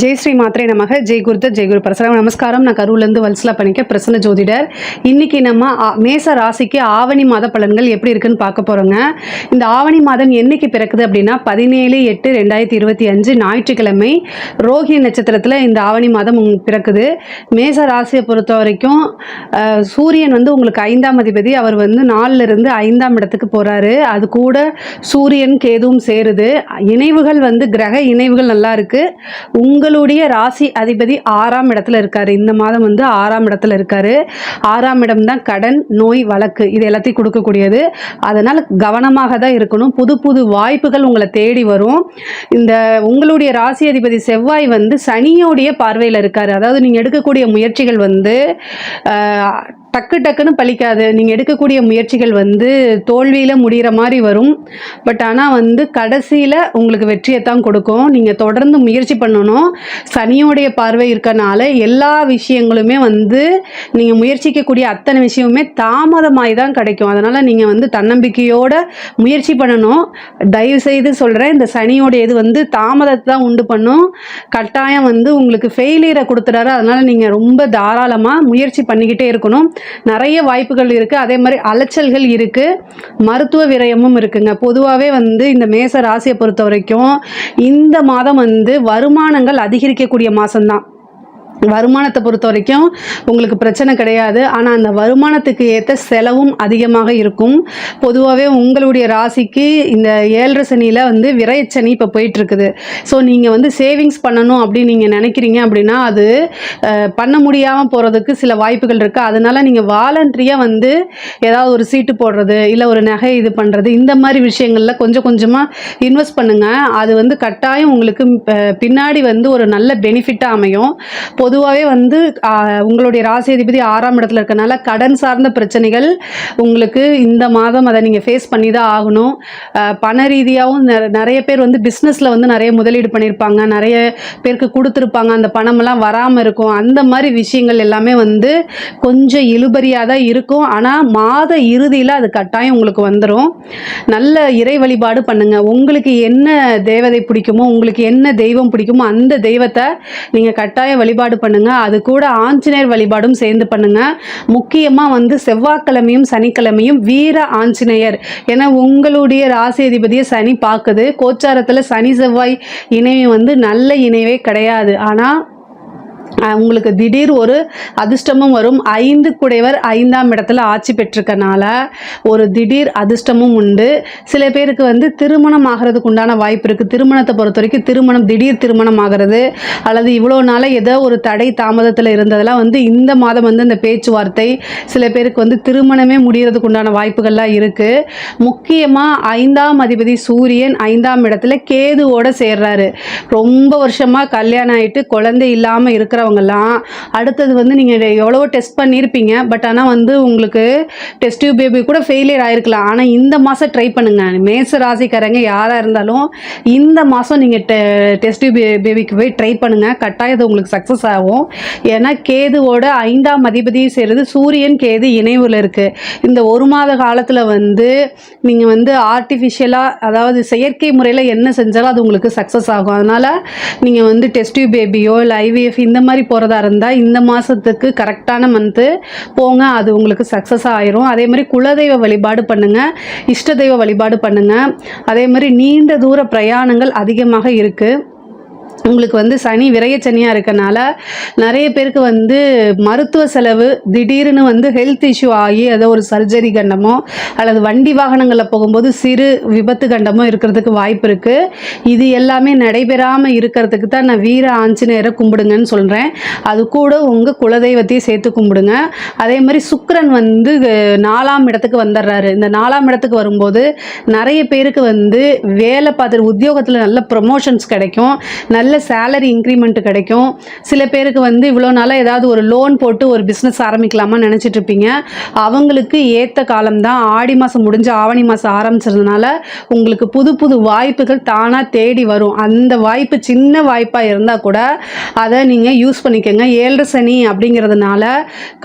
ஜெய் ஸ்ரீ மாத்ரே நமக. ஜெய் குருத்த ஜெய் குரு பரசுராம். நமஸ்காரம். நான் கரூர்லேருந்து வல்சலா பண்ணிக்க பிரசன்ன ஜோதிடர். இன்னைக்கு நம்ம மேச ராசிக்கு ஆவணி மாத பலன்கள் எப்படி இருக்குன்னு பார்க்க போகிறோங்க. இந்த ஆவணி மாதம் என்னைக்கு பிறக்குது அப்படின்னா 17/8/2025 ஞாயிற்றுக்கிழமை ரோஹிணி நட்சத்திரத்தில் இந்த ஆவணி மாதம் பிறக்குது. மேச ராசியை பொறுத்த வரைக்கும் சூரியன் வந்து உங்களுக்கு 5ஆம் அதிபதி. அவர் வந்து 4லிருந்து 5ஆம் இடத்துக்கு போகிறாரு. அது கூட சூரியன் கேதுவும் சேருது. இணைவுகள் வந்து கிரக இணைவுகள் நல்லா இருக்குது. உங்களுடைய ராசி அதிபதி 6ஆம் இடத்துல இருக்காரு. இந்த மாதம் வந்து 6ஆம் இடத்துல இருக்காரு. 6ஆம் இடம் தான் கடன், நோய், வழக்கு இது எல்லாத்தையும் கொடுக்கக்கூடியது. அதனால் கவனமாக தான் இருக்கணும். புது புது வாய்ப்புகள் உங்களை தேடி வரும். இந்த உங்களுடைய ராசி அதிபதி செவ்வாய் வந்து சனியோடைய பார்வையில் இருக்காரு. அதாவது நீங்கள் எடுக்கக்கூடிய முயற்சிகள் வந்து டக்குன்னு பலிக்காது. நீங்கள் எடுக்கக்கூடிய முயற்சிகள் வந்து தோல்வியில் முடிகிற மாதிரி வரும். பட் ஆனால் வந்து கடைசியில் உங்களுக்கு வெற்றியைத்தான் கொடுக்கும். நீங்கள் தொடர்ந்து முயற்சி பண்ணணும். சனியோடைய பார்வை இருக்கனால எல்லா விஷயங்களுமே வந்து நீங்கள் முயற்சிக்கக்கூடிய அத்தனை விஷயமுமே தாமதமாகி தான் கிடைக்கும். அதனால் நீங்கள் வந்து தன்னம்பிக்கையோடு முயற்சி பண்ணணும். தயவுசெய்து சொல்கிறேன், இந்த சனியோடைய இது வந்து தாமதத்தை தான் உண்டு பண்ணும். கட்டாயம் வந்து உங்களுக்கு ஃபெயிலியரை கொடுத்துறாரு. அதனால் நீங்கள் ரொம்ப தாராளமாக முயற்சி பண்ணிக்கிட்டே இருக்கணும். நிறைய வாய்ப்புகள் இருக்குது. அதே மாதிரி அலைச்சல்கள் இருக்குது. மருத்துவ விரயமும் இருக்குங்க. பொதுவாகவே வந்து இந்த மேச ராசியை பொறுத்த வரைக்கும் இந்த மாதம் வந்து வருமானங்கள் அதிகரிக்கக்கூடிய மாதம்தான். வருமானத்தை பொறுத்த வரைக்கும் உங்களுக்கு பிரச்சனை கிடையாது. ஆனால் அந்த வருமானத்துக்கு ஏற்ற செலவும் அதிகமாக இருக்கும். பொதுவாகவே உங்களுடைய ராசிக்கு இந்த 7.5 சனியில் வந்து விரயச்சனி இப்போ போயிட்டுருக்குது. ஸோ நீங்கள் வந்து சேவிங்ஸ் பண்ணணும் அப்படின்னு நீங்கள் நினைக்கிறீங்க அப்படின்னா அது பண்ண முடியாமல் போகிறதுக்கு சில வாய்ப்புகள் இருக்குது. அதனால் நீங்கள் வாலண்ட்ரியாக வந்து ஏதாவது ஒரு சீட்டு போடுறது, இல்லை ஒரு நகை இது பண்ணுறது, இந்த மாதிரி விஷயங்களில் கொஞ்சம் கொஞ்சமாக இன்வெஸ்ட் பண்ணுங்கள். அது வந்து கட்டாயம் உங்களுக்கு பின்னாடி வந்து ஒரு நல்ல பெனிஃபிட்டாக அமையும். பொதுவாகவே வந்து உங்களுடைய ராசி அதிபதி 6ஆம் இடத்துல இருக்கனால கடன் சார்ந்த பிரச்சனைகள் உங்களுக்கு இந்த மாதம் அதை நீங்கள் ஃபேஸ் பண்ணி தான் ஆகணும். பண ரீதியாகவும் நிறைய பேர் வந்து பிஸ்னஸில் வந்து நிறைய முதலீடு பண்ணியிருப்பாங்க. நிறைய பேருக்கு கொடுத்துருப்பாங்க. அந்த பணமெல்லாம் வராமல் இருக்கும். அந்த மாதிரி விஷயங்கள் எல்லாமே வந்து கொஞ்சம் இழுபறியாக தான் இருக்கும். ஆனால் மாத இறுதியில் அது கட்டாயம் உங்களுக்கு வந்துடும். நல்ல இறை வழிபாடு பண்ணுங்கள். உங்களுக்கு என்ன தேவதை பிடிக்குமோ, உங்களுக்கு என்ன தெய்வம் பிடிக்குமோ அந்த தெய்வத்தை நீங்கள் கட்டாயம் வழிபாடு பண்ணுங்க. அது கூட ஆஞ்சநேயர் வழிபாடும் சேர்ந்து பண்ணுங்க. முக்கியமாக வந்து செவ்வாய்க்கிழமையும் சனிக்கிழமையும் வீர ஆஞ்சநேயர். ஏன்னா உங்களுடைய ராசி அதிபதியை சனி பார்க்குது. கோச்சாரத்தில் சனி செவ்வாய் இணைவு வந்து நல்ல இணைவே கிடையாது. ஆனால் உங்களுக்கு திடீர் ஒரு அதிர்ஷ்டமும் வரும். 5 குடைவர் 5ஆம் இடத்துல ஆட்சி பெற்றிருக்கனால ஒரு திடீர் அதிர்ஷ்டமும் உண்டு. சில பேருக்கு வந்து திருமணம் ஆகிறதுக்கு உண்டான வாய்ப்பு இருக்குது. திருமணத்தை பொறுத்த வரைக்கும் திருமணம் திடீர் திருமணம் ஆகிறது அல்லது இவ்வளோ நாளாக ஏதோ ஒரு தடை தாமதத்தில் இருந்ததெல்லாம் வந்து இந்த மாதம் வந்து இந்த பேச்சுவார்த்தை சில பேருக்கு வந்து திருமணமே முடிகிறதுக்கு உண்டான வாய்ப்புகள்லாம் இருக்குது. முக்கியமாக 5ஆம் அதிபதி சூரியன் 5ஆம் இடத்துல கேதுவோடு சேர்றாரு. ரொம்ப வருஷமாக கல்யாணம் ஆகிட்டு குழந்தை இல்லாமல் இருக்கிறவங்கலாம் அடுத்தது வந்து நீங்கள் எவ்வளவோ டெஸ்ட் பண்ணியிருப்பீங்க. பட் ஆனால் வந்து உங்களுக்கு டெஸ்ட் டியூப் பேபி கூட ஃபெயிலியர் ஆகிருக்கலாம். ஆனால் இந்த மாதம் ட்ரை பண்ணுங்கள். மேச ராசிக்காரங்க யாராக இருந்தாலும் இந்த மாதம் நீங்கள் டெஸ்ட் டியூப் பேபிக்கு போய் ட்ரை பண்ணுங்கள். கட்டாயம் உங்களுக்கு சக்ஸஸ் ஆகும். ஏன்னா கேதுவோட 5ஆம் அதிபதியும் சேருது. சூரியன் கேது இணைவில் இருக்குது. இந்த ஒரு மாத காலத்தில் வந்து நீங்கள் வந்து ஆர்டிஃபிஷியலாக அதாவது செயற்கை முறையில் என்ன செஞ்சாலும் அது உங்களுக்கு சக்ஸஸ் ஆகும். அதனால் நீங்கள் வந்து டெஸ்ட் டியூப் பேபியோ இல்லை IVF இந்த மாதிரி போகிறதா இருந்தால் இந்த மாதத்துக்கு கரெக்டான மந்த்து போங்க. அது உங்களுக்கு சக்ஸஸ் ஆயிரும். அதே மாதிரி குலதெய்வ வழிபாடு பண்ணுங்கள். இஷ்ட தெய்வ வழிபாடு பண்ணுங்கள். அதே மாதிரி நீண்ட தூர பிரயாணங்கள் அதிகமாக இருக்குது. உங்களுக்கு வந்து சனி விரயச்சனியாக இருக்கனால நிறைய பேருக்கு வந்து மருத்துவ செலவு திடீர்னு வந்து ஹெல்த் இஷ்யூ ஆகி ஏதோ ஒரு சர்ஜரி கண்டமோ அல்லது வண்டி வாகனங்களில் போகும்போது சிறு விபத்து கண்டமோ இருக்கிறதுக்கு வாய்ப்பு இருக்குது. இது எல்லாமே நடைபெறாமல் இருக்கிறதுக்கு தான் நான் வீர ஆஞ்சநேயரை கும்பிடுங்கன்னு சொல்கிறேன். அது கூட உங்கள் குலதெய்வத்தையும் சேர்த்து கும்பிடுங்க. அதே மாதிரி சுக்கிரன் வந்து 4ஆம் இடத்துக்கு வந்துடுறாரு. இந்த 4ஆம் இடத்துக்கு வரும்போது நிறைய பேருக்கு வந்து வேலை பார்த்துட்டு உத்தியோகத்தில் நல்ல ப்ரொமோஷன்ஸ் கிடைக்கும். நல்ல சேலரி இன்க்ரிமெண்ட் கிடைக்கும். சில பேருக்கு வந்து இவ்வளோ நாளாக ஏதாவது ஒரு லோன் போட்டு ஒரு பிஸ்னஸ் ஆரம்பிக்கலாமா நினச்சிட்டு இருப்பீங்க. அவங்களுக்கு ஏற்ற காலம்தான். ஆடி மாதம் முடிஞ்சு ஆவணி மாதம் ஆரம்பிச்சதுனால உங்களுக்கு புது புது வாய்ப்புகள் தானாக தேடி வரும். அந்த வாய்ப்பு சின்ன வாய்ப்பாக இருந்தால் கூட அதை நீங்கள் யூஸ் பண்ணிக்கோங்க. 7.5 சனி அப்படிங்கிறதுனால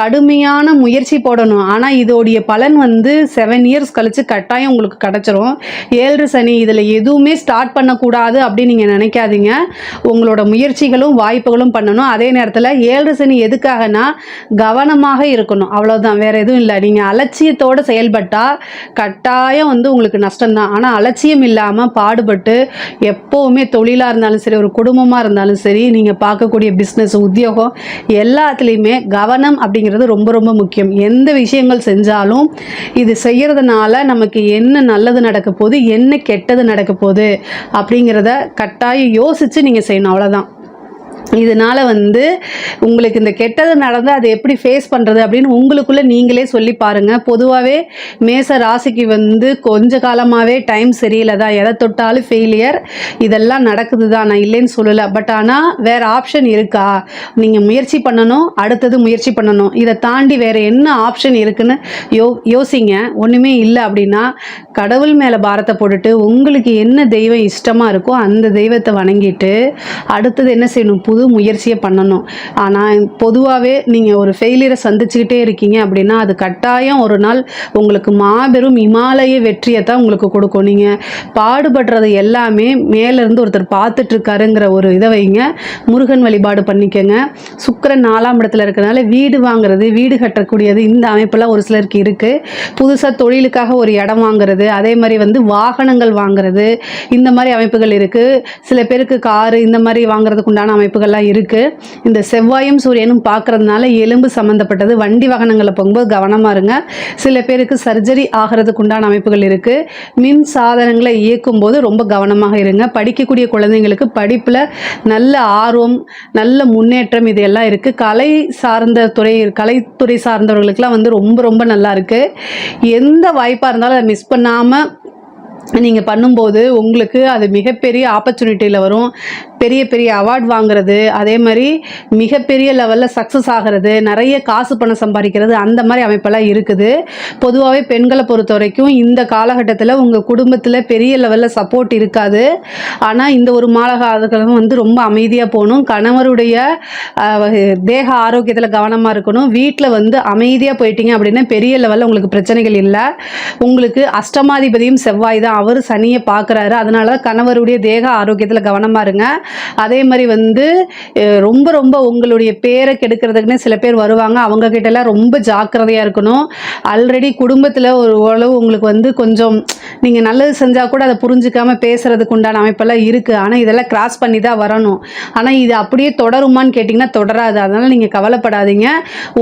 கடுமையான முயற்சி போடணும். ஆனால் இதோடைய பலன் வந்து 7 இயர்ஸ் கழித்து கட்டாயம் உங்களுக்கு கிடச்சிரும். 7.5 சனி இதில் எதுவுமே ஸ்டார்ட் பண்ணக்கூடாது அப்படின்னு நீங்கள் நினைக்காதீங்க. உங்களோட முயற்சிகளும் வாய்ப்புகளும் பண்ணணும். அதே நேரத்தில் 7 சனி எதுக்காகனா கவனமாக இருக்கணும், அவ்வளோதான், வேறு எதுவும் இல்லை. நீங்கள் அலட்சியத்தோடு செயல்பட்டால் கட்டாயம் வந்து உங்களுக்கு நஷ்டம்தான். ஆனால் அலட்சியம் இல்லாமல் பாடுபட்டு எப்போவுமே தொழிலாக இருந்தாலும் சரி, ஒரு குடும்பமாக இருந்தாலும் சரி, நீங்கள் பார்க்கக்கூடிய பிஸ்னஸ், உத்தியோகம் எல்லாத்துலேயுமே கவனம் அப்படிங்கிறது ரொம்ப ரொம்ப முக்கியம். எந்த விஷயங்கள் செஞ்சாலும் இது செய்கிறதுனால நமக்கு என்ன நல்லது நடக்க போகுது, என்ன கெட்டது நடக்க போகுது அப்படிங்கிறத கட்டாயம் யோசித்து நீங்கள் செய்யணும், அவ்வளோதான். இதனால் வந்து உங்களுக்கு இந்த கெட்டது நடந்து அதை எப்படி ஃபேஸ் பண்ணுறது அப்படின்னு உங்களுக்குள்ளே நீங்களே சொல்லி பாருங்கள். பொதுவாகவே மேச ராசிக்கு வந்து கொஞ்ச காலமாகவே டைம் சரியில்லை தான், எதை தொட்டாலும் ஃபெயிலியர், இதெல்லாம் நடக்குது தான், நான் இல்லைன்னு சொல்லலை. பட் ஆனால் வேறு ஆப்ஷன் இருக்கா, நீங்கள் முயற்சி பண்ணணும், அடுத்தது முயற்சி பண்ணணும், இதை தாண்டி வேறு என்ன ஆப்ஷன் இருக்குன்னு யோசிங்க. ஒன்றுமே இல்லை அப்படின்னா கடவுள் மேலே பாரத்தை போட்டுட்டு உங்களுக்கு என்ன தெய்வம் இஷ்டமாக இருக்கோ அந்த தெய்வத்தை வணங்கிட்டு அடுத்தது என்ன செய்யணும், புது முயற்சியை பண்ணணும். ஆனால் பொதுவாகவே நீங்கள் ஒரு ஃபெயிலியரை சந்திச்சுக்கிட்டே இருக்கீங்க அப்படின்னா அது கட்டாயம் ஒரு நாள் உங்களுக்கு மாபெரும் இமாலய வெற்றியை தான் உங்களுக்கு கொடுக்கும். நீங்கள் பாடுபடுறது எல்லாமே மேலேருந்து ஒருத்தர் பார்த்துட்ருக்காருங்கிற ஒரு இதை வைங்க. முருகன் வழிபாடு பண்ணிக்கங்க. சுக்கிரன் 4ஆம் இடத்துல இருக்கிறதுனால வீடு வாங்குறது, வீடு கட்டக்கூடியது, இந்த அமைப்பெல்லாம் ஒரு சிலருக்கு இருக்குது. புதுசாக தொழிலுக்காக ஒரு இடம் வாங்குறது, அதே மாதிரி வந்து வாகனங்கள் வாங்குறது, இந்த மாதிரி அமைப்புகள் இருக்குது. சில பேருக்கு காரு இந்த மாதிரி வாங்குறதுக்கு உண்டான அமைப்புகள்லாம் இருக்குது. இந்த செவ்வாயும் சூரியனும் பார்க்குறதுனால எலும்பு சம்மந்தப்பட்டது வண்டி வாகனங்களை போகும்போது கவனமாக இருங்க. சில பேருக்கு சர்ஜரி ஆகிறதுக்கு உண்டான அமைப்புகள் இருக்குது. மின் சாதனங்களை இயக்கும் போது ரொம்ப கவனமாக இருங்க. படிக்கக்கூடிய குழந்தைங்களுக்கு படிப்பில் நல்ல ஆர்வம், நல்ல முன்னேற்றம் இதெல்லாம் இருக்குது. கலைத்துறை சார்ந்தவர்களுக்கெல்லாம் வந்து ரொம்ப ரொம்ப நல்லா இருக்குது. எந்த வாய்ப்பாக இருந்தாலும் அதை மிஸ் பண்ணாமல் நீங்கள் பண்ணும்போது உங்களுக்கு அது மிகப்பெரிய ஆப்பர்ச்சுனிட்டியில் வரும். பெரிய பெரிய அவார்ட் வாங்குறது, அதே மாதிரி மிகப்பெரிய லெவலில் சக்ஸஸ் ஆகிறது, நிறைய காசு பணம் சம்பாதிக்கிறது, அந்த மாதிரி அமைப்பெல்லாம் இருக்குது. பொதுவாகவே பெண்களை பொறுத்த வரைக்கும் இந்த காலகட்டத்தில் உங்கள் குடும்பத்தில் பெரிய லெவலில் சப்போர்ட் இருக்காது. ஆனால் இந்த ஒரு மாதம் வந்து ரொம்ப அமைதியாக போகணும். கணவருடைய தேக ஆரோக்கியத்தில் கவனமாக இருக்கணும். வீட்டில் வந்து அமைதியாக போயிட்டீங்க அப்படின்னா பெரிய லெவலில் உங்களுக்கு பிரச்சனைகள் இல்லை. உங்களுக்கு அஷ்டமாதிபதியும் செவ்வாய் தான், அவர் சனியை பார்க்குறாரு. அதனால தான் கணவருடைய தேக ஆரோக்கியத்தில் கவனமாக இருங்க. அதே மாதிரி வந்து ரொம்ப ரொம்ப உங்களுடைய பேரை கெடுக்கிறதுக்குன்னு சில பேர் வருவாங்க, அவங்க கிட்டலாம் ரொம்ப ஜாக்கிரதையாக இருக்கணும். ஆல்ரெடி குடும்பத்தில் ஒரு ஓரளவு உங்களுக்கு வந்து கொஞ்சம் நீங்கள் நல்லது செஞ்சால் கூட அதை புரிஞ்சிக்காமல் பேசுகிறதுக்கு உண்டான அமைப்பெல்லாம் இருக்குது. ஆனால் இதெல்லாம் கிராஸ் பண்ணி தான் வரணும். ஆனால் இது அப்படியே தொடருமான்னு கேட்டிங்கன்னா தொடராது. அதனால் நீங்கள் கவலைப்படாதீங்க.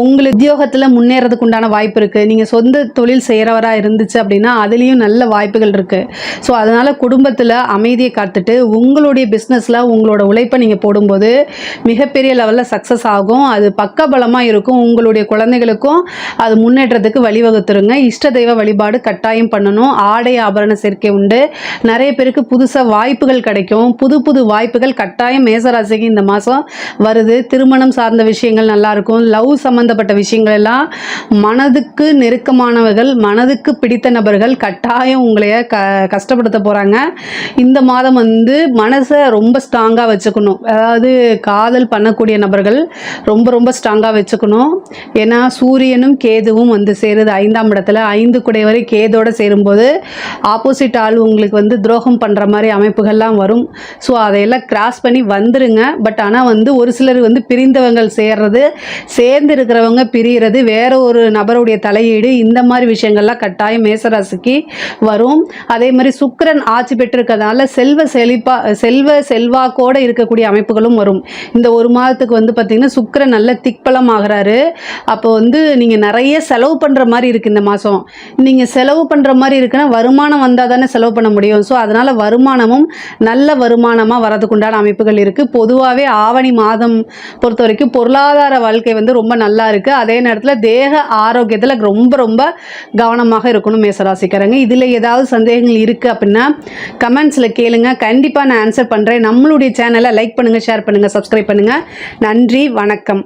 உங்களுக்கு உத்தியோகத்தில் முன்னேறதுக்கு உண்டான வாய்ப்பு இருக்குது. நீங்கள் சொந்த தொழில் செய்கிறவராக இருந்துச்சு அப்படின்னா அதுலேயும் நல்ல வாய்ப்புகள் இருக்குது. ஸோ அதனால் குடும்பத்தில் அமைதியை காத்துட்டு உங்களுடைய பிஸ்னஸில் உங்களோட உழைப்பை நீங்கள் போடும்போது மிகப்பெரிய லெவலில் சக்ஸஸ் ஆகும். அது பக்கபலமாக இருக்கும். உங்களுடைய குழந்தைகளுக்கும் அது முன்னேற்றத்துக்கு வழிவகுத்துருங்க. இஷ்ட தெய்வ வழிபாடு கட்டாயம் பண்ணணும். ஆடை ஆபரண சேர்க்கை உண்டு. நிறைய பேருக்கு புதுசாக வாய்ப்புகள் கிடைக்கும். புது புது வாய்ப்புகள் கட்டாயம் மேசராசிக்கு இந்த மாதம் வருது. திருமணம் சார்ந்த விஷயங்கள் நல்லாயிருக்கும். லவ் சம்மந்தப்பட்ட விஷயங்கள் எல்லாம் மனதுக்கு நெருக்கமானவர்கள், மனதுக்கு பிடித்த நபர்கள் கட்டாயம் உங்களைய கஷ்டப்படுத்த போகிறாங்க. இந்த மாதம் வந்து மனசை ரொம்ப ஸ்ட்ராங்காக வச்சுக்கணும். அதாவது காதல் பண்ணக்கூடிய நபர்கள் ரொம்ப ரொம்ப ஸ்ட்ராங்காக வச்சுக்கணும். ஏன்னா சூரியனும் கேதுவும் வந்து சேருது 5ஆம் இடத்துல. 5 குடைவரை கேதோடு சேரும்போது ஆப்போசிட் ஆள் உங்களுக்கு வந்து துரோகம் பண்ணுற மாதிரி அமைப்புகள்லாம் வரும். ஸோ அதையெல்லாம் கிராஸ் பண்ணி வந்துருங்க. பட் ஆனால் வந்து ஒரு சிலர் வந்து பிரிந்தவங்கள் சேர்றது, சேர்ந்து இருக்கிறவங்க பிரிகிறது, வேற ஒரு நபருடைய தலையீடு, இந்த மாதிரி விஷயங்கள்லாம் கட்டாயம் மேசராசிக்கு வரும். அதே மாதிரி சுக்கிரன் ஆட்சி பெற்றிருக்கிறதுனால செல்வாக்கோடு இருக்கக்கூடிய அமைப்புகளும் வரும். இந்த ஒரு மாதத்துக்கு வந்து பார்த்திங்கன்னா சுக்கிரன் நல்ல திக்பலம் ஆகிறாரு. அப்போ வந்து நீங்கள் நிறைய செலவு பண்ணுற மாதிரி இருக்குது இந்த மாதம். நீங்கள் செலவு பண்ணுற மாதிரி இருக்குன்னா வருமானம் வந்தால் தானே செலவு பண்ண முடியும். ஸோ அதனால் வருமானமும் நல்ல வருமானமாக வரதுக்கு உண்டான அமைப்புகள் இருக்குது. பொதுவாகவே ஆவணி மாதம் பொறுத்த வரைக்கும் பொருளாதார வாழ்க்கை வந்து ரொம்ப நல்லா இருக்குது. அதே நேரத்தில் தேக ஆரோக்கியத்தில் ரொம்ப ரொம்ப கவனமாக இருக்கணும் மேசராசிக்காரங்க. இதில் ஏதாவது சந்தேகங்கள் இருக்குது அப்படின்னா கமெண்ட்ஸில் கேளுங்க. கண்டிப்பாக நான் ஆன்சர் பண்ணுறேன். நம்மளுடைய சேனலை லைக் பண்ணுங்கள், ஷேர் பண்ணுங்கள், சப்ஸ்கிரைப் பண்ணுங்கள். நன்றி, வணக்கம்.